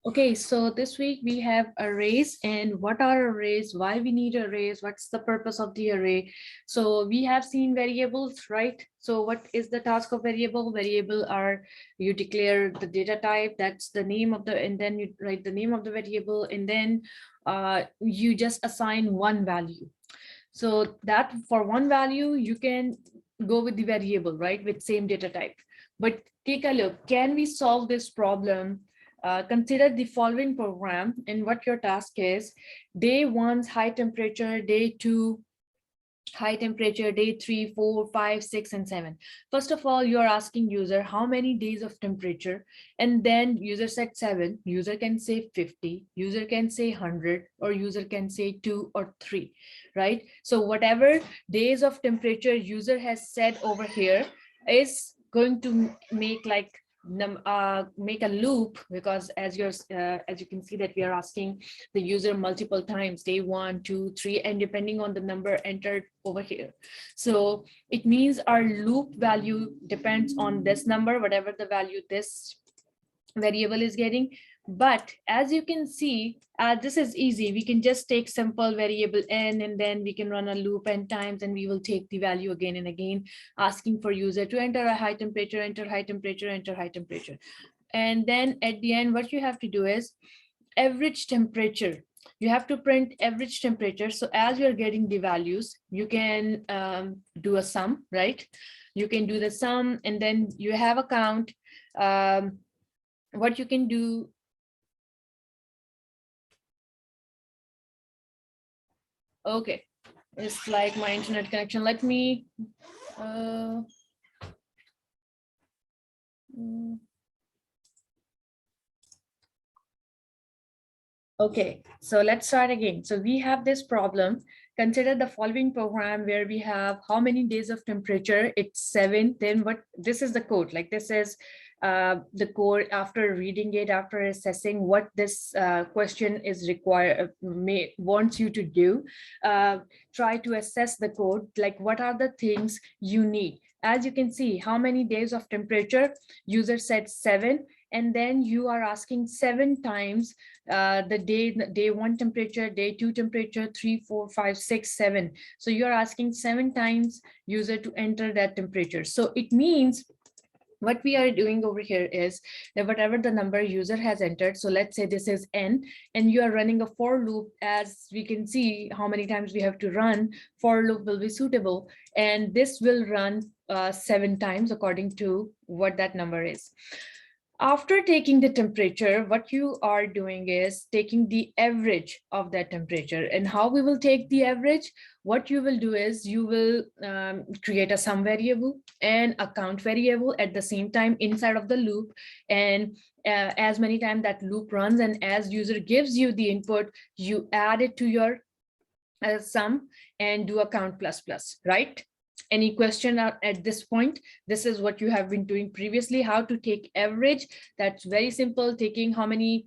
Okay, so this week we have arrays, and what are arrays, why we need arrays, what's the purpose of the array. So we have seen variables, right? So what is the task of variable? Variable are, you declare the data type, that's the name of the, and then you write the name of the variable, and then you just assign one value. So that for one value, you can go with the variable, right, with same data type. But take a look, can we solve this problem? Consider the following program, and what your task is: day one, high temperature; day two, high temperature; day 3, 4, 5, 6, and 7. First of all, you're asking user how many days of temperature, and then user said 7. User can say 50, user can say 100, or user can say 2 or 3, right? So whatever days of temperature user has said over here is going to make like make a loop, because as you can see that we are asking the user multiple times, day 1, 2, 3, and depending on the number entered over here. So it means our loop value depends on this number, whatever the value this variable is getting. But as you can see, this is easy. We can just take simple variable n, and then we can run a loop n times, and we will take the value again and again, asking for user to enter a high temperature, enter high temperature, enter high temperature. And then at the end, what you have to do is average temperature. You have to print average temperature. So as you're getting the values, you can do a sum, right? You can do the sum, and then you have a count. What you can do, okay, it's like my internet connection. Let me okay, so let's start again. So we have this problem. Consider the following program where we have how many days of temperature, it's 7. Then what, this is the code, like this is the code after reading it, after assessing what this question is required, wants you to do. Try to assess the code, like what are the things you need. As you can see, how many days of temperature, user said 7, and then you are asking 7 times the day 1 temperature, day 2 temperature, 3, 4, 5, 6, 7. So you're asking 7 times user to enter that temperature. So it means what we are doing over here is that whatever the number user has entered, so let's say this is n, and you are running a for loop. As we can see how many times we have to run, for loop will be suitable, and this will run 7 times according to what that number is. After taking the temperature, what you are doing is taking the average of that temperature. And how we will take the average? What you will do is you will create a sum variable and a count variable at the same time inside of the loop. And as many times that loop runs, and as user gives you the input, you add it to your sum and do a count plus plus, right? Any question at this point? This is what you have been doing previously, how to take average. That's very simple, taking how many,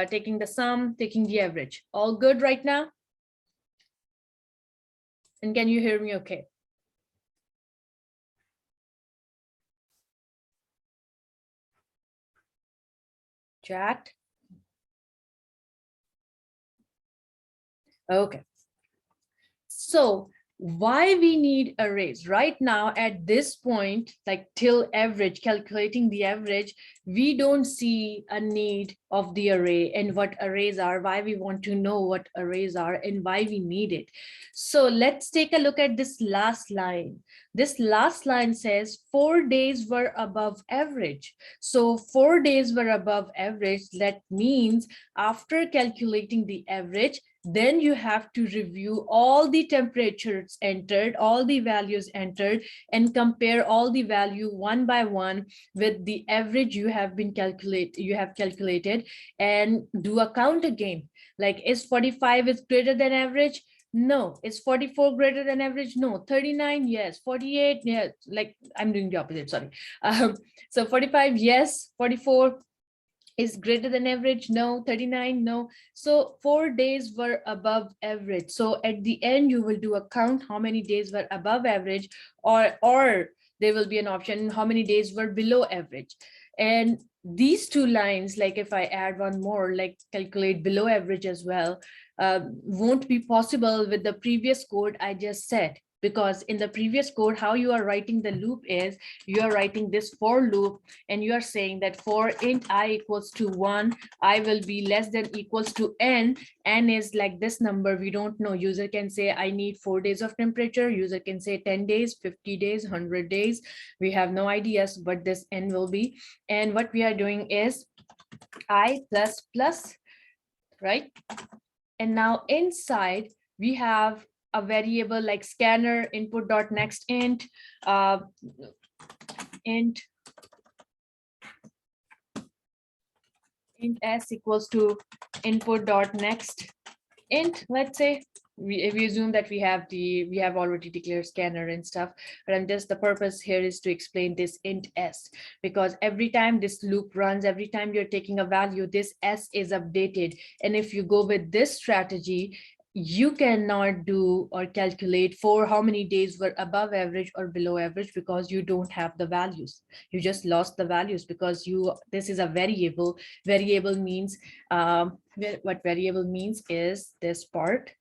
taking the sum, taking the average. All good right now? And can you hear me okay? Chat. Okay. So why we need arrays right now at this point, like till average, calculating the average, we don't see a need of the array and what arrays are, why we want to know what arrays are and why we need it. So let's take a look at this last line. This last line says 4 days were above average. So 4 days were above average. That means after calculating the average, then you have to review all the temperatures entered, all the values entered, and compare all the value one by one with the average you have calculated, and do a count again. Like, is 45 is greater than average? No. Is 44 greater than average? No. 39, yes. 48, yes. Like, I'm doing the opposite, sorry. So 45, yes. 44 is greater than average? No. 39, no. So 4 days were above average. So at the end, you will do a count how many days were above average, or there will be an option how many days were below average. And these two lines, like if I add one more, like calculate below average as well, won't be possible with the previous code I just said. Because in the previous code, how you are writing the loop is you are writing this for loop and you are saying that for int I equals to 1, I will be less than equals to n. N is like this number, we don't know. User can say I need 4 days of temperature, user can say 10 days, 50 days, 100 days. We have no ideas what this n will be. And what we are doing is I plus plus, right? And now inside we have a variable like scanner input dot next int, int s equals to input dot next int. Let's say we assume that we have already declared scanner and stuff, but I'm just, the purpose here is to explain this int s, because every time this loop runs, every time you're taking a value, this s is updated. And if you go with this strategy, you cannot do or calculate for how many days were above average or below average, because you don't have the values. You just lost the values because this is a variable. Variable means what variable means is this part.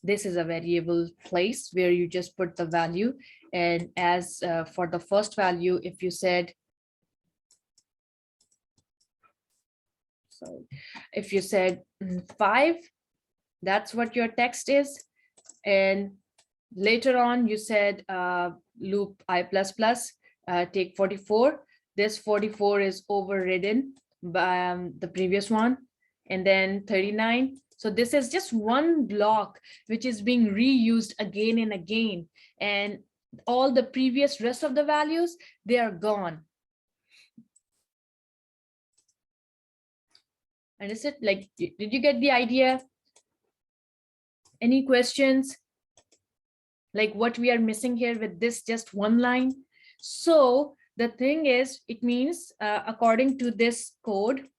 This is a variable place where you just put the value. And as for the first value, if you said, so if you said 5, that's what your text is. And later on you said loop I plus plus, take 44. This 44 is overridden by the previous one, and then 39. So this is just one block which is being reused again and again, and all the previous rest of the values, they are gone. And is it like, did you get the idea? Any questions? Like what we are missing here with this just one line? So the thing is, it means according to this code,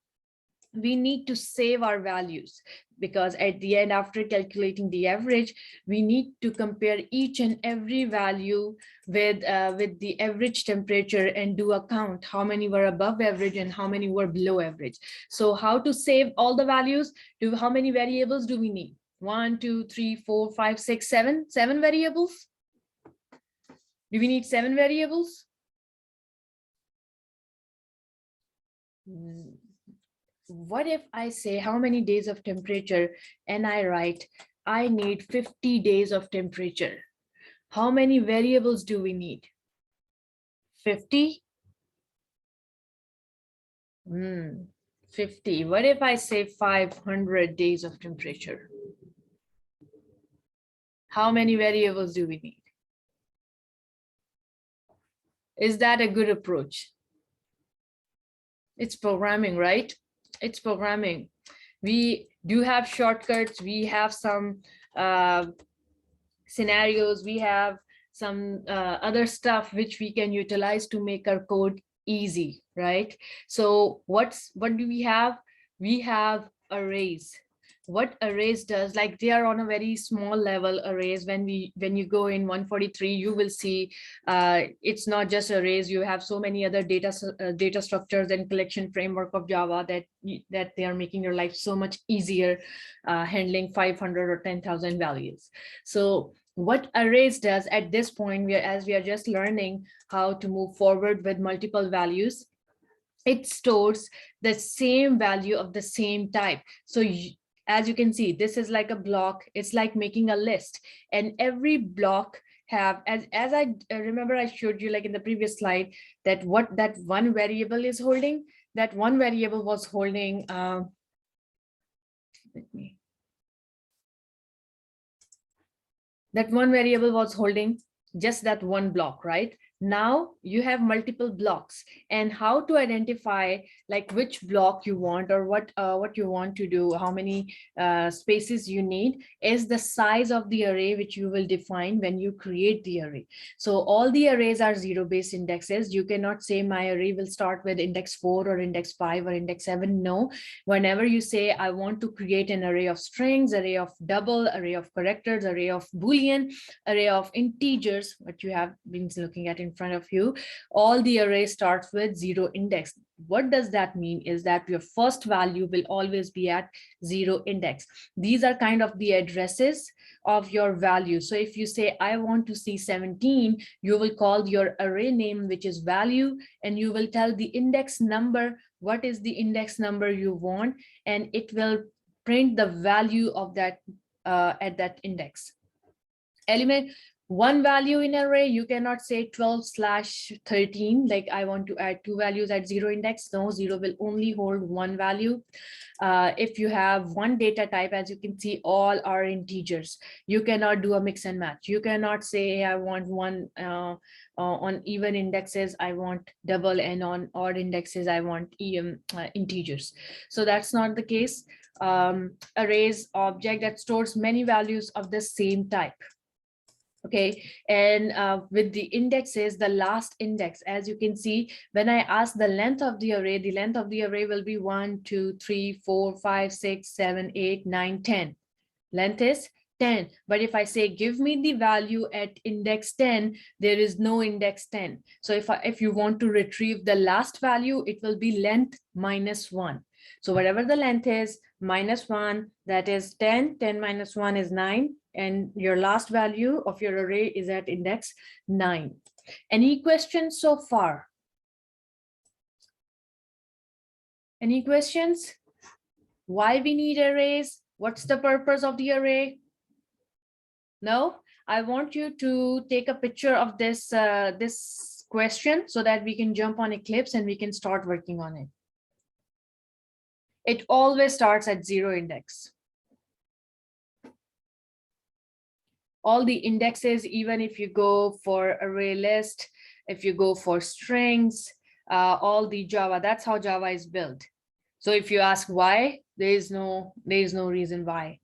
we need to save our values, because at the end, after calculating the average, we need to compare each and every value with the average temperature and do a count, how many were above average and how many were below average. So how to save all the values? How many variables do we need? 1, 2, 3, 4, 5, 6, 7. 7 variables? Do we need 7 variables? What if I say how many days of temperature and I write I need 50 days of temperature? How many variables do we need? 50? 50. What if I say 500 days of temperature? How many variables do we need? Is that a good approach? It's programming, right? It's programming. We do have shortcuts. We have some scenarios. We have some other stuff which we can utilize to make our code easy, right? So what do we have? We have arrays. What arrays does, like they are on a very small level arrays. When you go in 143, you will see it's not just arrays. You have so many other data structures and collection framework of Java that they are making your life so much easier, handling 500 or 10,000 values. So what arrays does at this point, as we are just learning how to move forward with multiple values, it stores the same value of the same type. So as you can see, this is like a block. It's like making a list, and every block have, as I remember, I showed you like in the previous slide, that what that one variable is holding. That one variable was holding, let me, that one variable was holding just that one block, right? Now you have multiple blocks, and how to identify like which block you want, or what you want to do, how many spaces you need, is the size of the array which you will define when you create the array. So all the arrays are zero based indexes. You cannot say my array will start with index 4 or index 5 or index 7. No, whenever you say I want to create an array of strings, array of double, array of characters, array of Boolean, array of integers, what you have been looking at in front of you, all the array starts with zero index. What does that mean is that your first value will always be at zero index. These are kind of the addresses of your value. So if you say I want to see 17, you will call your array name, which is value, and you will tell the index number, what is the index number you want, and it will print the value of that at that index. Element one value in array, you cannot say 12/13, like I want to add two values at zero index. No, zero will only hold one value. If you have one data type, as you can see, all are integers. You cannot do a mix and match. You cannot say I want one on even indexes, I want double, and on odd indexes, I want integers. So that's not the case. Arrays object that stores many values of the same type. Okay, and with the indexes, the last index, as you can see, when I ask the length of the array will be 1, 2, 3, 4, 5, 6, 7, 8, 9, 10. Length is 10. But if I say give me the value at index 10, there is no index 10. So if you want to retrieve the last value, it will be length minus 1. So whatever the length is, minus 1, that is 10. 10 minus 1 is 9. And your last value of your array is at index 9. Any questions so far? Any questions? Why we need arrays? What's the purpose of the array? No? I want you to take a picture of this, this question so that we can jump on Eclipse and we can start working on it. It always starts at zero index. All the indexes, even if you go for array list, if you go for strings, all the Java, that's how Java is built. So if you ask why, there is no reason why.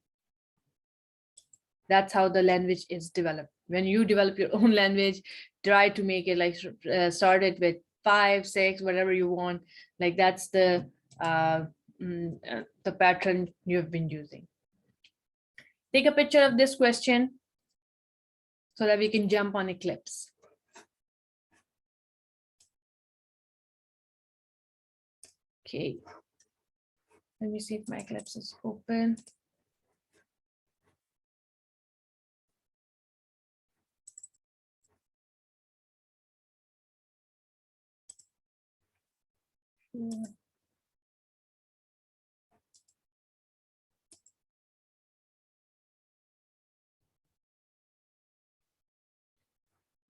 That's how the language is developed. When you develop your own language, try to make it like start it with 5, 6, whatever you want. Like that's the pattern you've been using. Take a picture of this question so that we can jump on Eclipse. Okay. Let me see if my Eclipse is open.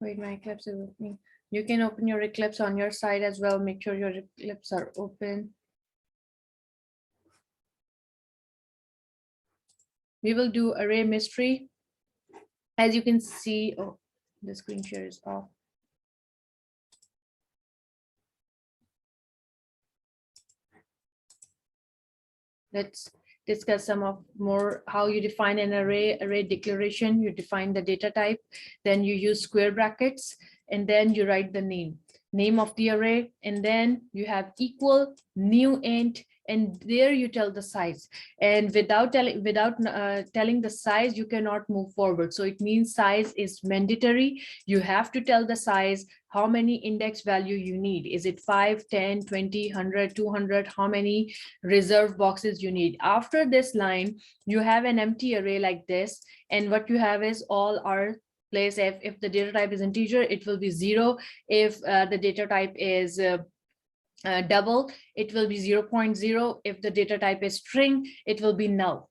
Wait, my Eclipse is opening. You can open your Eclipse on your side as well. Make sure your Eclipse are open. We will do array mystery. As you can see, oh, the screen share is off. Let's discuss some of more how you define an array declaration. You define the data type, then you use square brackets, and then you write the name of the array, and then you have equal new int, and there you tell the size. And without telling the size, you cannot move forward. So it means size is mandatory. You have to tell the size, how many index value you need. Is it 5, 10, 20, 100, 200? How many reserve boxes you need? After this line, you have an empty array like this, and what you have is all are place. If the data type is integer, it will be 0. If the data type is double, it will be 0.0. If the data type is string, it will be null.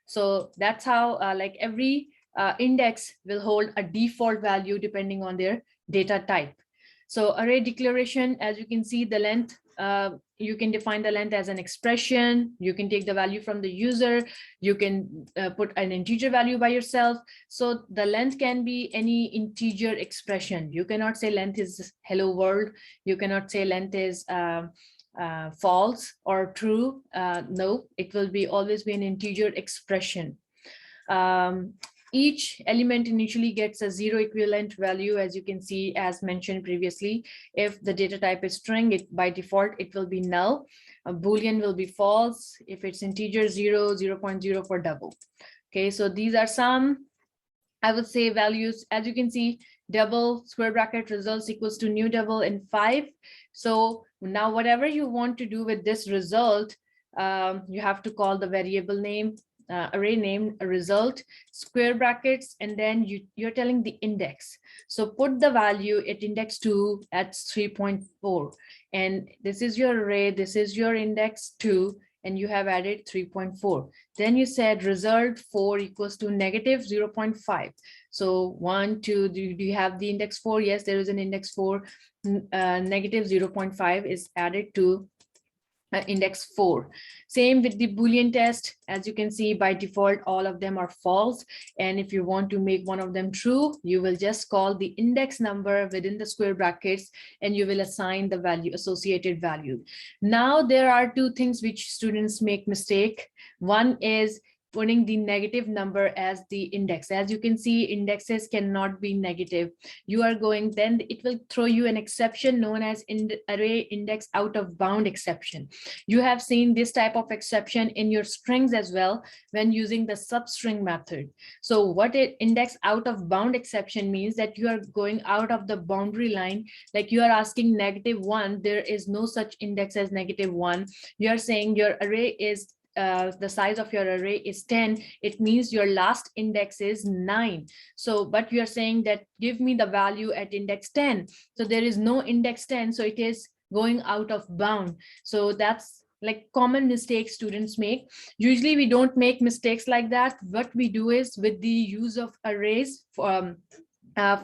So that's how like every index will hold a default value depending on their data type. So array declaration, as you can see, the length You can define the length as an expression. You can take the value from the user. You can put an integer value by yourself. So the length can be any integer expression. You cannot say length is hello world. You cannot say length is false or true. No, it will be always be an integer expression. Each element initially gets a zero equivalent value, as you can see, as mentioned previously. If the data type is string, it by default, it will be null. A Boolean will be false. If it's integer, 0, 0.0 for double. Okay, so these are some, I would say, values. As you can see, double square bracket results equals to new double in 5. So now whatever you want to do with this result, you have to call the variable name, array name, a result, square brackets, and then you're telling the index. So put the value at index 2 at 3.4. And this is your array, this is your index 2, and you have added 3.4. Then you said result 4 equals to negative 0.5. So 1, 2, do you have the index 4? Yes, there is an index 4. Negative 0.5 is added to index 4. Same with the Boolean test. As you can see, by default, all of them are false. And if you want to make one of them true, you will just call the index number within the square brackets, and you will assign the value, associated value. Now, there are two things which students make mistake. One is putting the negative number as the index. As you can see, indexes cannot be negative. You are going, then it will throw you an exception known as array index out of bound exception. You have seen this type of exception in your strings as well when using the substring method. So what index out of bound exception means, that you are going out of the boundary line. Like you are asking -1, there is no such index as -1. You are saying your array is the size of your array is 10, it means your last index is 9. So, but you are saying that give me the value at index 10. So there is no index 10, so it is going out of bound. So that's like common mistakes students make. Usually we don't make mistakes like that. What we do is, with the use of arrays,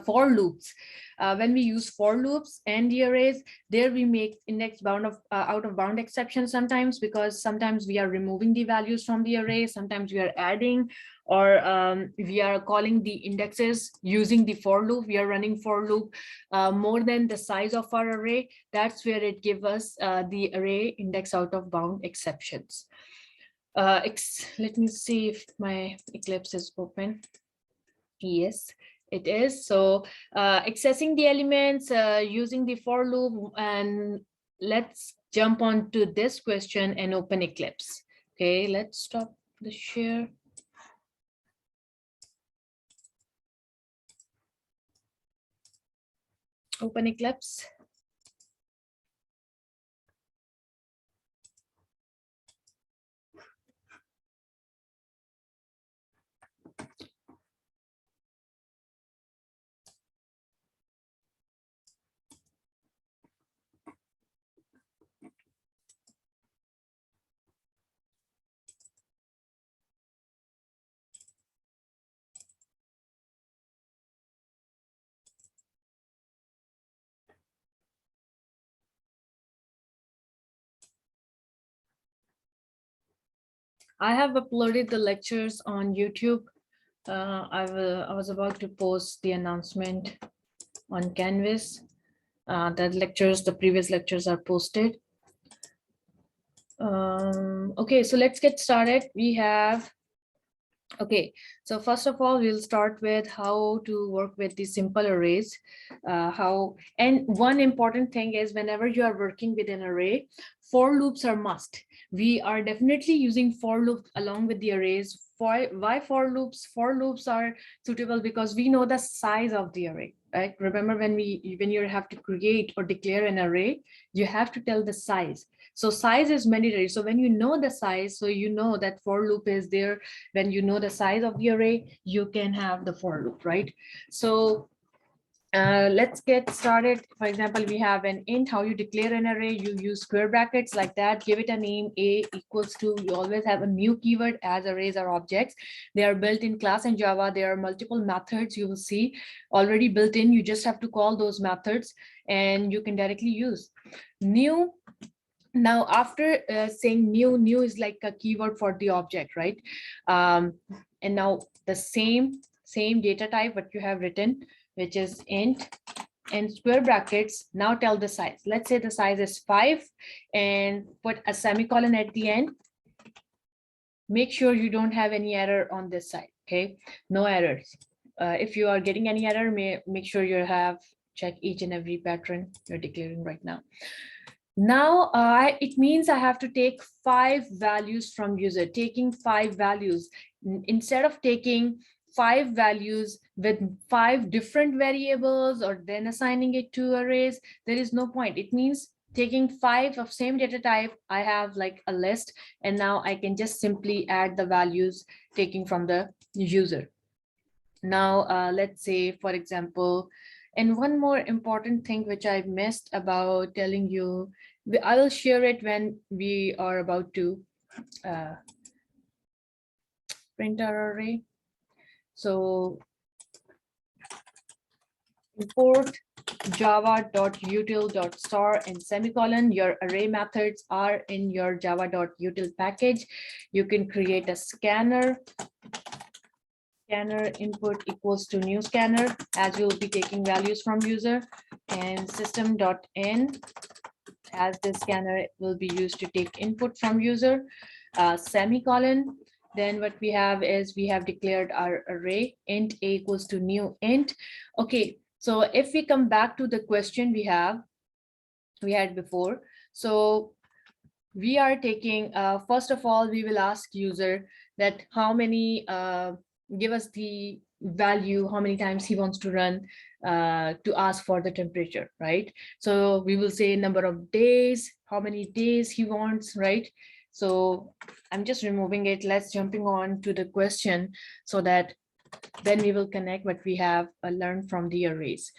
for loops. When we use for loops and the arrays, there we make index bound of out of bound exception sometimes, because sometimes we are removing the values from the array, sometimes we are adding, or we are calling the indexes using the for loop. We are running for loop more than the size of our array. That's where it gives us the array index out of bound exceptions. Let me see if my Eclipse is open. Yes, it is. So accessing the elements using the for loop, and let's jump on to this question and open Eclipse. Okay, let's stop the share. Open Eclipse. I have uploaded the lectures on YouTube. I was about to post the announcement on Canvas. The previous lectures are posted. Okay, so let's get started. Okay, so first of all, we'll start with how to work with the simple arrays. And one important thing is, whenever you are working with an array, for loops are must. We are definitely using for loops along with the arrays. Why for loops? For loops are suitable because we know the size of the array, right? Remember, when you have to create or declare an array, you have to tell the size. So size is mandatory. So when you know the size, so you know that for loop is there. When you know the size of the array, you can have the for loop, right? So let's get started. For example, we have an int. How you declare an array? You use square brackets like that. Give it a name, a equals to. You always have a new keyword, as arrays are objects. They are built in class in Java. There are multiple methods you will see already built in. You just have to call those methods and you can directly use. New Now, after saying new is like a keyword for the object, right? And now the same data type what you have written, which is int and square brackets. Now tell the size. Let's say the size is 5 and put a semicolon at the end. Make sure you don't have any error on this side. Okay, no errors. If you are getting any error, make sure you have check each and every pattern you're declaring right now. Now it means I have to take 5 values from user. Taking 5 values instead of taking 5 values with 5 different variables or then assigning it to arrays, there is no point. It means taking 5 of same data type, I have like a list, and now I can just simply add the values taking from the user. Now, let's say, for example, and one more important thing which I missed about telling you, I will share it when we are about to print our array. So import java.util.star and semicolon. Your array methods are in your java.util package. You can create a scanner input equals to new scanner, as you'll be taking values from user, and system.in as the scanner will be used to take input from user, semicolon. Then what we have is we have declared our array int a equals to new int. Okay, so if we come back to the question we had before, so we are taking, first of all, we will ask user that how many, give us the value, how many times he wants to run to ask for the temperature, right? So we will say number of days, how many days he wants, right? So I'm just removing it. Let's jumping on to the question so that then we will connect what we have learned from the arrays.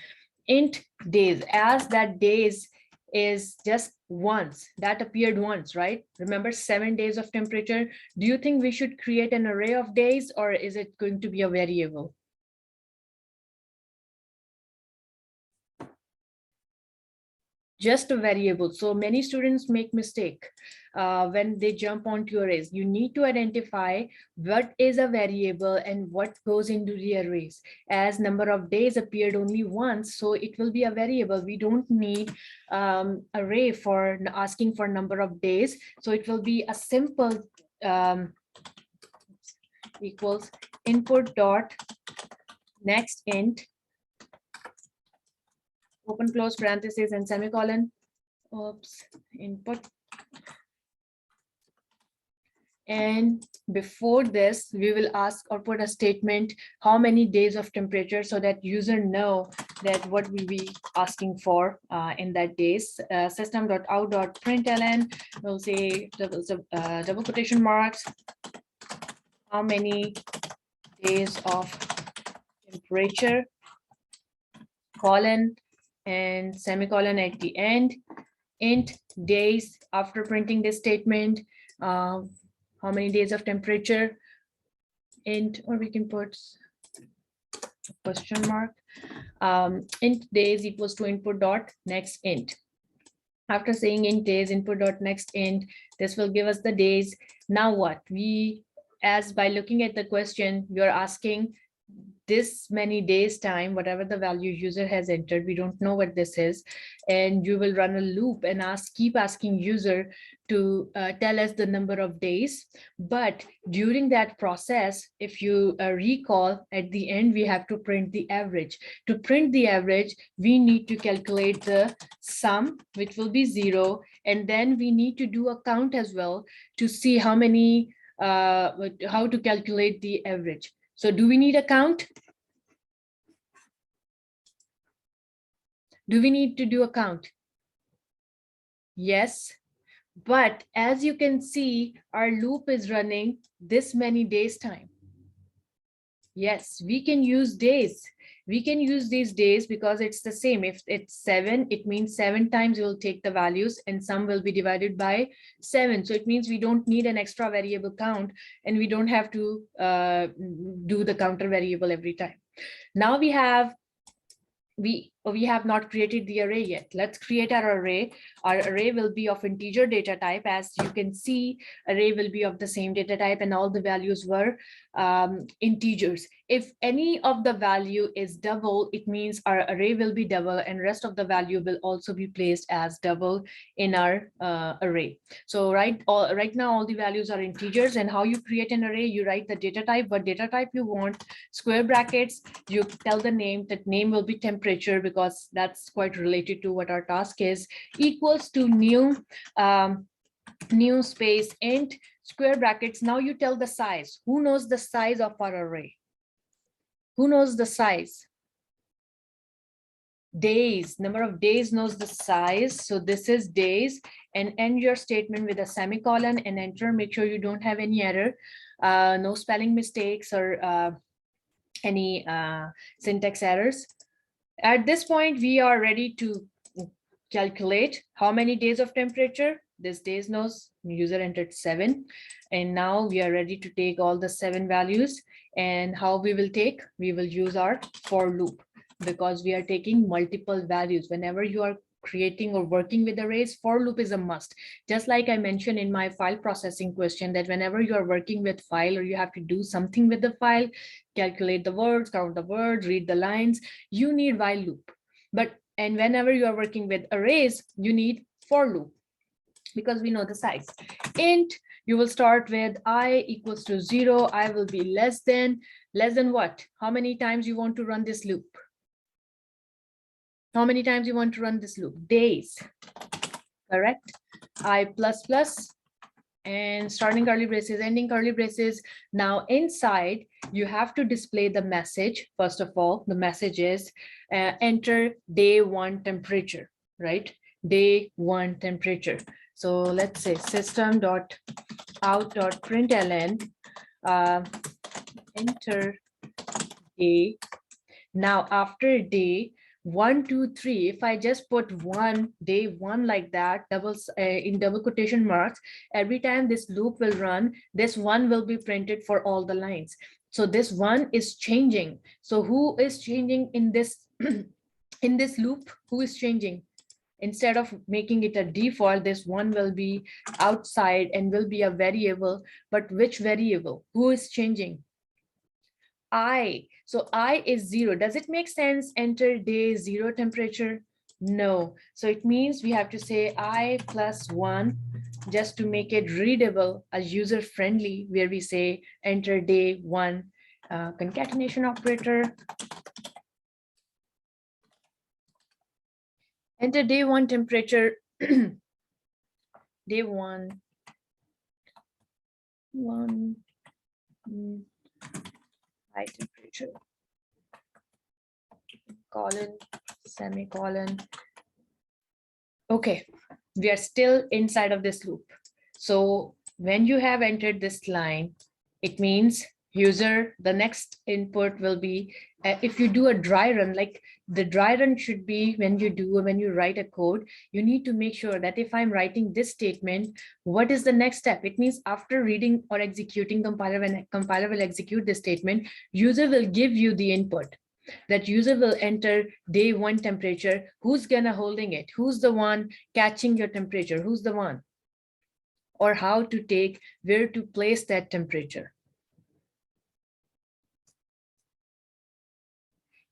Int days, as that days is just once, that appeared once, right? Remember 7 days of temperature. Do you think we should create an array of days, or is it going to be a variable? Just a variable. So many students make mistake when they jump onto arrays. You need to identify what is a variable and what goes into the arrays. As number of days appeared only once, so it will be a variable. We don't need array for asking for number of days. So it will be a simple equals input dot next int open close parentheses and semicolon. Oops, input. And before this, we will ask or put a statement, how many days of temperature, so that user know that what we'll be asking for in that days. System.out.println will say double quotation marks, how many days of temperature, colon, and semicolon at the end. Int days, after printing this statement, how many days of temperature, int, or we can put question mark, int days equals to input dot next int. After saying int days, input dot next int, this will give us the days. Now what we, as by looking at the question, we are asking this many days time, whatever the value user has entered, we don't know what this is, and you will run a loop and keep asking user to tell us the number of days. But during that process, if you recall, at the end we have to print the average. To print the average, we need to calculate the sum, which will be 0, and then we need to do a count as well to see how many, how to calculate the average. So do we need a count? Do we need to do a count? Yes, but as you can see, our loop is running this many days time. Yes, we can use days. We can use these days because it's the same. If it's 7, it means 7 times we'll take the values and sum will be divided by 7. So it means we don't need an extra variable count, and we don't have to do the counter variable every time. Now we have, we have not created the array yet. Let's create our array. Our array will be of integer data type. As you can see, array will be of the same data type and all the values were integers. If any of the value is double, it means our array will be double and rest of the value will also be placed as double in our array. So right now, all the values are integers, and how you create an array, you write the data type, what data type you want, square brackets, you tell the name, that name will be temperature because that's quite related to what our task is, equals to new space int square brackets. Now you tell the size. Who knows the size of our array? Who knows the size? Days, number of days knows the size. So this is days, and end your statement with a semicolon and enter. Make sure you don't have any error, no spelling mistakes or any syntax errors. At this point, we are ready to calculate how many days of temperature. This days knows, user entered 7, and now we are ready to take all the 7 values. And how we will take, we will use our for loop, because we are taking multiple values. Whenever you are creating or working with arrays, for loop is a must. Just like I mentioned in my file processing question, that whenever you are working with file or you have to do something with the file, calculate the words, count the words, read the lines, you need while loop. And whenever you are working with arrays, you need for loop, because we know the size. Int, you will start with I equals to 0. I will be less than what? How many times you want to run this loop? How many times you want to run this loop? Days, correct? I plus plus and starting curly braces, ending curly braces. Now inside, you have to display the message. First of all, the message is enter day 1 temperature, right? Day 1 temperature. So let's say system.out.println enter day. Now after day 1, 2, 3, if I just put day one like that, in double quotation marks, every time this loop will run, this 1 will be printed for all the lines. So this 1 is changing. So who is changing in this in this loop? Who is changing? Instead of making it a default, this 1 will be outside and will be a variable. But which variable? Who is changing? I. So I is 0. Does it make sense? Enter day 0 temperature? No. So it means we have to say I plus 1 just to make it readable, as user friendly, where we say enter day 1 concatenation operator. Enter day 1 temperature. Day 1 high temperature, colon, semicolon. Okay, we are still inside of this loop. So when you have entered this line, it means user, the next input will be, if you do a dry run, like the dry run should be when you write a code, you need to make sure that if I'm writing this statement, what is the next step? It means after reading or executing, compiler will execute this statement, user will give you the input. That user will enter day 1 temperature. Who's gonna holding it? Who's the one catching your temperature? Who's the one? Or how to take, where to place that temperature.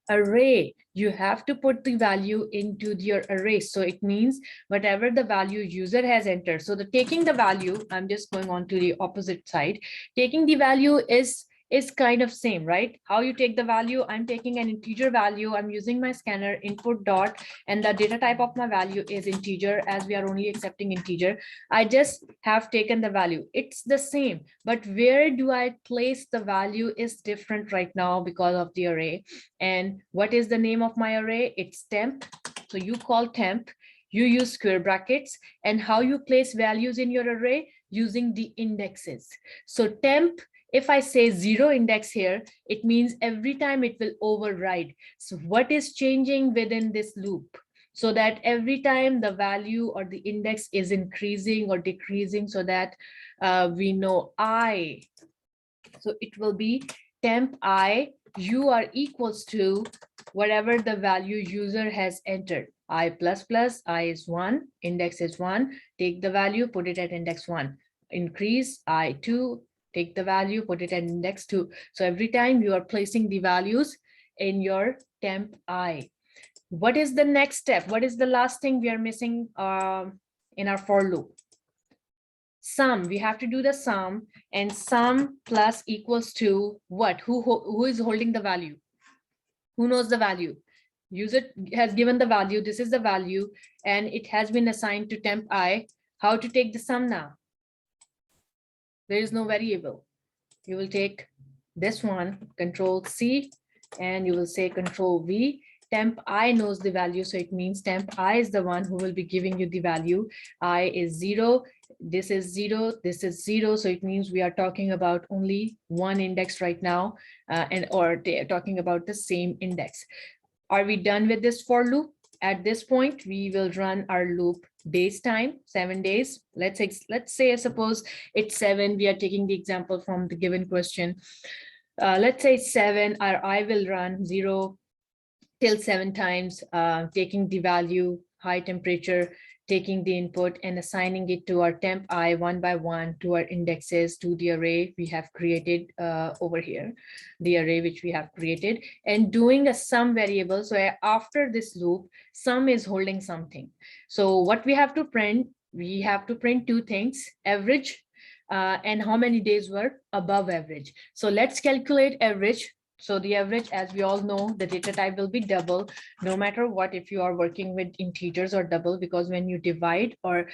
Array, you have to put the value into your array. So it means whatever the value user has entered. So taking the value, I'm just going on to the opposite side. Taking the value is kind of same, right? How you take the value, I'm taking an integer value, I'm using my scanner input dot, and the data type of my value is integer, as we are only accepting integer. I just have taken the value. It's the same, but where do I place the value is different right now because of the array. And what is the name of my array? It's temp. So you call temp, you use square brackets, and how you place values in your array using the indexes. So temp, if I say 0 index here, it means every time it will override. So what is changing within this loop? So that every time the value or the index is increasing or decreasing, so that we know I. So it will be temp I, you are equals to whatever the value user has entered. I plus plus, I is 1, index is 1, take the value, put it at index 1. Increase I 2, take the value, put it at index 2. So every time you are placing the values in your temp I. What is the next step? What is the last thing we are missing in our for loop? Sum. We have to do the sum, and sum plus equals to what? Who is holding the value? Who knows the value? User has given the value. This is the value, and it has been assigned to temp I. How to take the sum now? There is no variable. You will take this one, Control C, and you will say Control V. Temp I knows the value, so it means temp I is the one who will be giving you the value. I is 0, this is 0, this is 0, so it means we are talking about only one index right now, or talking about the same index. Are we done with this for loop? At this point, we will run our loop days time, 7 days. Let's say, suppose it's 7. We are taking the example from the given question. Let's say 7, or I will run 0 till 7 times, taking the value, high temperature, taking the input and assigning it to our temp I one by one to our indexes, to the array we have created over here, the array which we have created, and doing a sum variable. So after this loop, sum is holding something. So what we have to print, we have to print two things: average and how many days were above average. So let's calculate average. So the average, as we all know, the data type will be double, no matter what, if you are working with integers or double, because when you divide or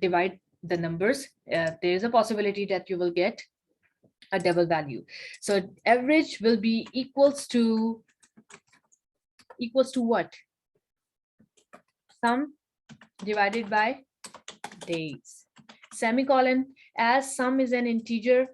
divide the numbers, there is a possibility that you will get a double value. So average will be equals to what? Sum divided by days. Semicolon. As sum is an integer,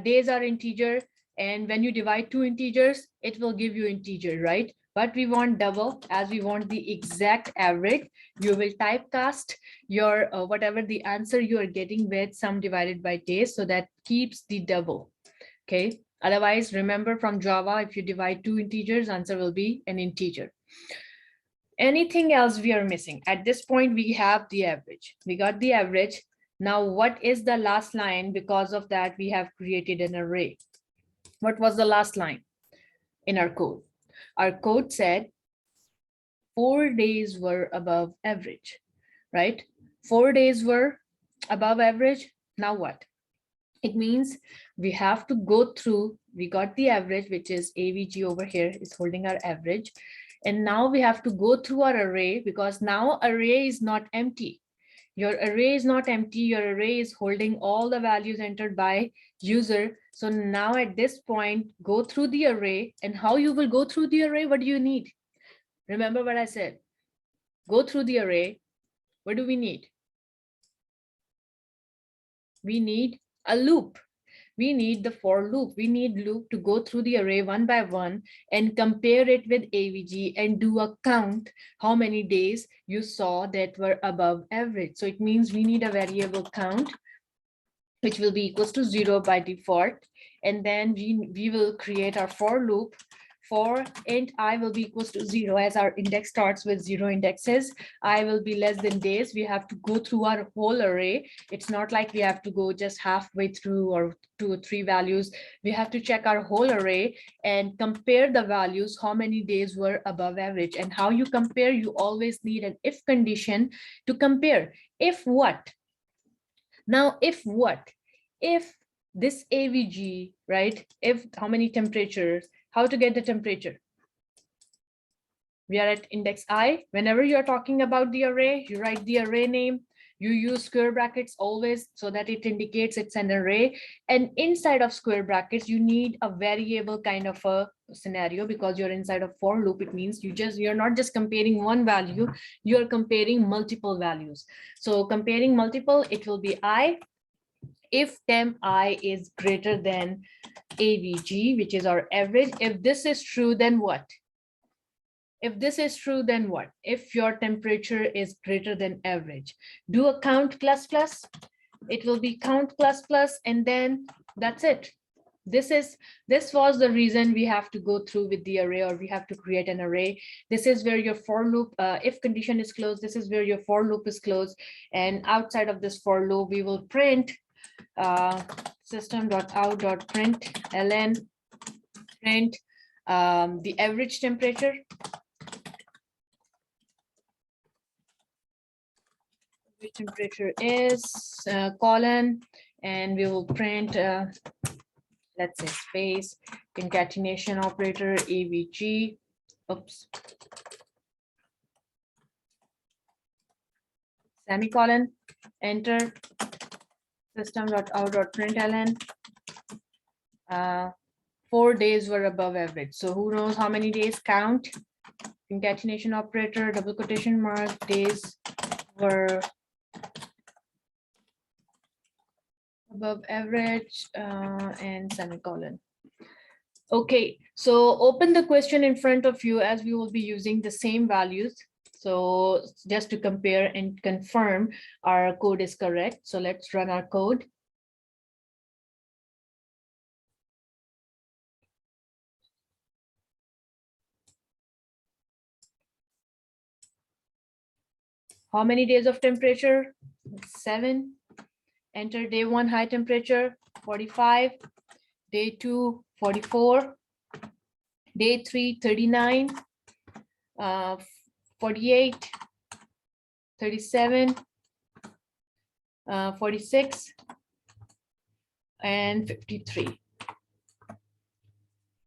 days are integer, and when you divide two integers, it will give you integer, right? But we want double, as we want the exact average. You will typecast your whatever the answer you are getting with sum divided by days, so that keeps the double. Okay, otherwise, remember from Java, if you divide two integers, answer will be an integer. Anything else we are missing? At this point, we have the average. We got the average. Now, what is the last line? Because of that, we have created an array. What was the last line in our code? Our code said 4 days were above average, right? 4 days were above average. Now what? It means we have to go through, we got the average, which is AVG over here is holding our average. And now we have to go through our array, because now array is not empty. Your array is not empty. Your array is holding all the values entered by user. So now at this point, go through the array. And how you will go through the array? What do you need? Remember what I said. Go through the array. What do we need? We need a loop. We need the for loop. We need loop to go through the array one by one and compare it with AVG and do a count how many days you saw that were above average. So it means we need a variable count, which will be equals to 0 by default. And then we will create our for loop. For int I will be equals to 0, as our index starts with 0 indexes. I will be less than days. We have to go through our whole array. It's not like we have to go just halfway through or 2 or 3 values. We have to check our whole array and compare the values, how many days were above average. And how you compare, you always need an if condition to compare. If what? Now, if what? If this AVG, right? If how many temperatures, how to get the temperature? We are at index I. Whenever you're talking about the array, you write the array name. You use square brackets always so that it indicates it's an array. And inside of square brackets, you need a variable kind of a scenario, because you're inside of for loop. It means you're not just comparing one value, you're comparing multiple values. So comparing multiple, it will be I. If temp I is greater than AVG, which is our average. If this is true, then what? If this is true, then what? If your temperature is greater than average, do a count plus plus. It will be count plus plus, and then that's it. this was the reason we have to go through with the array, or we have to create an array. This is where your for loop, if condition is closed, this is where your for loop is closed. And outside of this for loop, we will print system.out.println, print the average temperature. The temperature is colon, and we will print let's say space concatenation operator avg, oops, semicolon, enter, system.out.println. 4 days were above average. So who knows how many days? Count, concatenation operator, double quotation mark, days were above average, and semicolon. Okay, so open the question in front of you, as we will be using the same values. So just to compare and confirm our code is correct. So let's run our code. How many days of temperature? 7. Enter day 1 high temperature, 45. Day 2, 44. Day 3, 39. 48. 37. 46. And 53.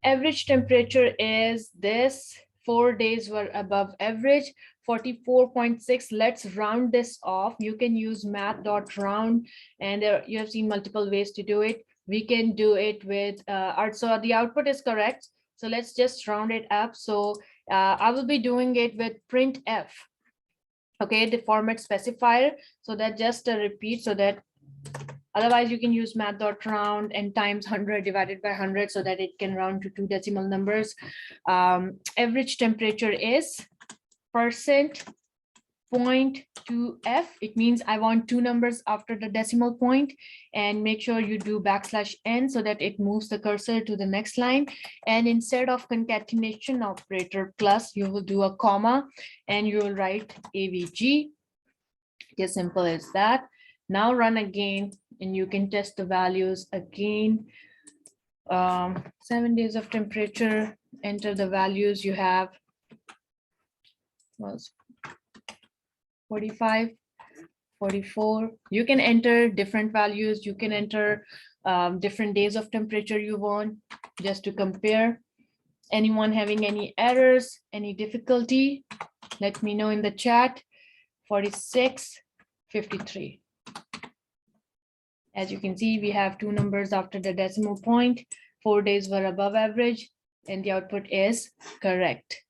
Average temperature is this. 4 days were above average, 44.6. Let's round this off. You can use math.round, and you have seen multiple ways to do it. We can do it with so the output is correct. So let's just round it up. So I will be doing it with printf. Okay, the format specifier. So that just a repeat, so that otherwise you can use math.round and times 100 divided by 100, so that it can round to 2 decimal numbers. Average temperature is %.2f. It means I want 2 numbers after the decimal point, and make sure you do \n so that it moves the cursor to the next line. And instead of concatenation operator plus, you will do a comma and you will write avg. As simple as that. Now run again, and you can test the values again. 7 days of temperature, enter the values you have. Was 45, 44. You can enter different values. You can enter different days of temperature you want, just to compare. Anyone having any errors, any difficulty, let me know in the chat. 46, 53. As you can see, we have 2 numbers after the decimal point. 4 days were above average, and the output is correct.